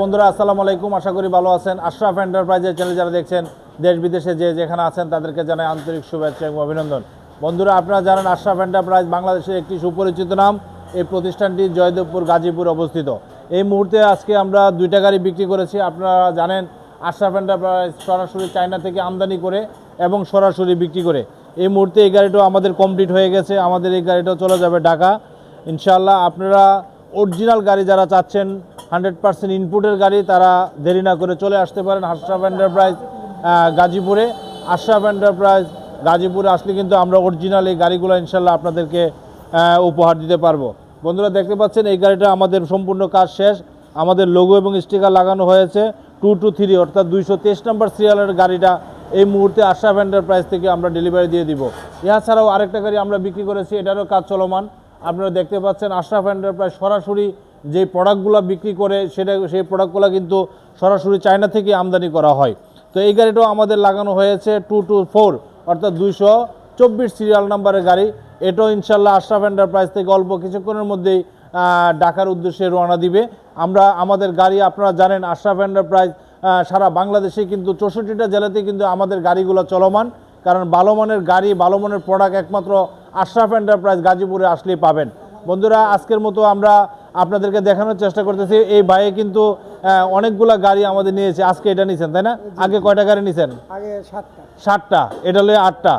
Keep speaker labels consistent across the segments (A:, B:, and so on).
A: বন্ধুরা আসসালামু আলাইকুম, আশা করি ভালো আছেন। আশরাফ এন্টারপ্রাইজের চ্যানেল যারা দেখছেন দেশ বিদেশে যেখানে আছেন তাদেরকে জানাই আন্তরিক শুভেচ্ছা এবং অভিনন্দন। বন্ধুরা আপনারা জানেন আশরাফ এন্টারপ্রাইজ বাংলাদেশের একটি সুপরিচিত নাম। এই প্রতিষ্ঠানটি জয়দেবপুর গাজীপুর অবস্থিত। এই মুহূর্তে আজকে আমরা 2টা গাড়ি বিক্রি করেছি। আপনারা জানেন আশরাফ এন্টারপ্রাইজ সরাসরি চায়না থেকে আমদানি করে এবং সরাসরি বিক্রি করে। এই মুহূর্তে এই গাড়িটাও আমাদের কমপ্লিট হয়ে গেছে। আমাদের এই গাড়িটাও চলে যাবে ঢাকা ইনশাআল্লাহ। আপনারা অরিজিনাল গাড়ি যারা চাচ্ছেন 100% ইনপুটের গাড়ি, তারা দেরি না করে চলে আসতে পারেন আশরাফ এন্টারপ্রাইজ গাজীপুরে। আশরাফ এন্টারপ্রাইজ গাজীপুরে আসলে কিন্তু আমরা অরিজিনাল এই গাড়িগুলো ইনশাল্লাহ আপনাদেরকে উপহার দিতে পারবো। বন্ধুরা দেখতে পাচ্ছেন এই গাড়িটা আমাদের সম্পূর্ণ কাজ শেষ। আমাদের লোগো এবং স্টিকার লাগানো হয়েছে। 223 অর্থাৎ 223 নম্বর সিরিয়ালের গাড়িটা এই মুহূর্তে আশরাফ এন্টারপ্রাইজ থেকে আমরা ডেলিভারি দিয়ে দিব। এছাড়াও আরেকটা গাড়ি আমরা বিক্রি করেছি, এটারও কাজ চলমান। আপনারা দেখতে পাচ্ছেন আশরাফ এন্টারপ্রাইজ সরাসরি যে প্রোডাক্টগুলো বিক্রি করে সেই প্রোডাক্টগুলো কিন্তু সরাসরি চায়না থেকে আমদানি করা হয়। তো এই গাড়িটাও আমাদের লাগানো হয়েছে 224 অর্থাৎ 224 সিরিয়াল নাম্বারের গাড়ি। এটাও ইনশাল্লাহ আশরাফ এন্টারপ্রাইজ থেকে অল্প কিছুক্ষণের মধ্যেই ঢাকার উদ্দেশ্যে রওনা দিবে। আমাদের গাড়ি আপনারা জানেন আশরাফ এন্টারপ্রাইজ সারা বাংলাদেশে কিন্তু 64টা জেলাতে কিন্তু আমাদের গাড়িগুলো চলমান। কারণ ভালো মানের গাড়ি, ভালো মানের প্রোডাক্ট একমাত্র আশরাফ এন্টারপ্রাইজ গাজীপুরে আসলেই পাবেন। বন্ধুরা আজকের মতো আমরা আপনাদেরকে দেখানোর চেষ্টা করতেছি। এই ভাইয়ে কিন্তু অনেকগুলা গাড়ি আমাদের নিয়েছে। আজকে এটা নিয়েছেন তাই না? আগে কয়টা গাড়ি নিয়েছেন?
B: আগে
A: 7টা, এটা হলো 8টা।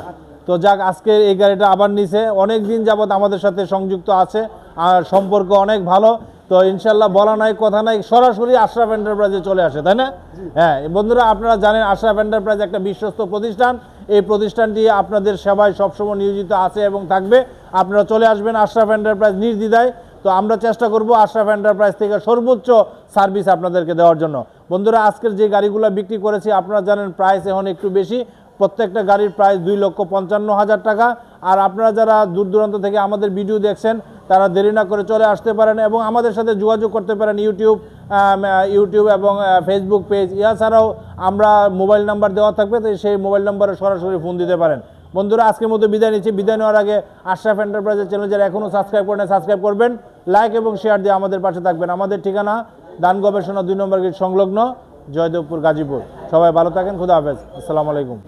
A: তো যাক, আজকে এই গাড়িটা আবার নিছে। অনেক দিন যাবত আমাদের সাথে সংযুক্ত আছে আর সম্পর্ক অনেক ভালো। তো ইনশাল্লাহ বলা নাই কথা নাই, সরাসরি আশরাফ এন্টারপ্রাইজে চলে আসে তাই না? হ্যাঁ বন্ধুরা আপনারা জানেন আশরাফ এন্টারপ্রাইজ একটা বিশ্বস্ত প্রতিষ্ঠান। এই প্রতিষ্ঠানটি আপনাদের সেবায় সবসময় নিয়োজিত আছে এবং থাকবে। আপনারা চলে আসবেন আশরাফ এন্টারপ্রাইজ নির্দ্বিধায়। তো আমরা চেষ্টা করব আশরাফ এন্টারপ্রাইজ থেকে সর্বোচ্চ সার্ভিস আপনাদেরকে দেওয়ার জন্য। বন্ধুরা আজকের যে গাড়িগুলো বিক্রি করেছি আপনারা জানেন প্রাইস এখন একটু বেশি। প্রত্যেকটা গাড়ির প্রাইস 2,55,000 টাকা। আর আপনারা যারা দূর দূরান্ত থেকে আমাদের ভিডিও দেখছেন তারা দেরি না করে চলে আসতে পারেন এবং আমাদের সাথে যোগাযোগ করতে পারেন ইউটিউব এবং ফেসবুক পেজ। এছাড়াও আমরা মোবাইল নাম্বার দেওয়া থাকবে, তো সেই মোবাইল নাম্বারে সরাসরি ফোন দিতে পারেন। বন্ধুরা আজকের মতো বিদায় নিচ্ছি। বিদায় নেওয়ার আগে আশরাফ এন্টারপ্রাইজের চ্যানেল যারা এখনও সাবস্ক্রাইব করেন সাবস্ক্রাইব করবেন, লাইক এবং শেয়ার দিয়ে আমাদের পাশে থাকবেন। আমাদের ঠিকানা দান গবেষণা 2 নম্বর গেট সংলগ্ন, জয়দেবপুর গাজীপুর। সবাই ভালো থাকেন, খুদা হাফেজ, আসসালামু আলাইকুম।